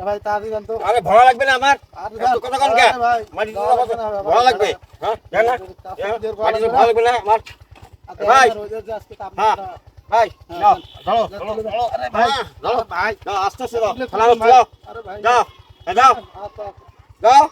ভাই তাড়াতাড়ি দেন তো। আরে ভাড়া লাগবে না আমার আরে এত কথা কোন কে ভাই মাটি তোলা কত ভাড়া লাগবে হ্যাঁ জান না মাটি তো ভাড়া লাগবে না আমার ভাই হ্যাঁ ভাই যাও ধরো ধরো আরে ভাই ধরো ভাই যাও আস্তে আস্তে যাও খালা যাও আরে ভাই যাও যাও যাও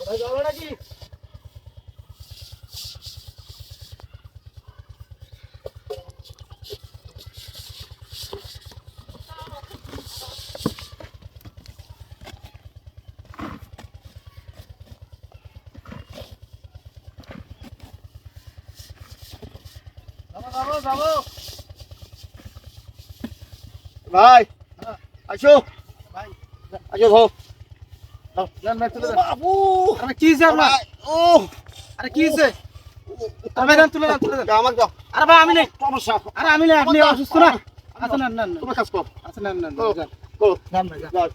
ভাই যাও নাকি যাবো যাবো ভাই আসো ভাই আসো ধরো জান ভাই তুলে দেন। বাবু আরে কি হইছে আপনার? ও আরে কি হইছে? আরে ভাই দেন তুলে দেন তুলে দেন। আমার দাও আরে ভাই আমি নেই। সমস্যা আরে আমি নেই, আপনি অসুস্থ না? আচ্ছা নেন নেন নেন। তোমার কাজ কর আচ্ছা নেন নেন করো যান। করো যান ভাই যান। যাও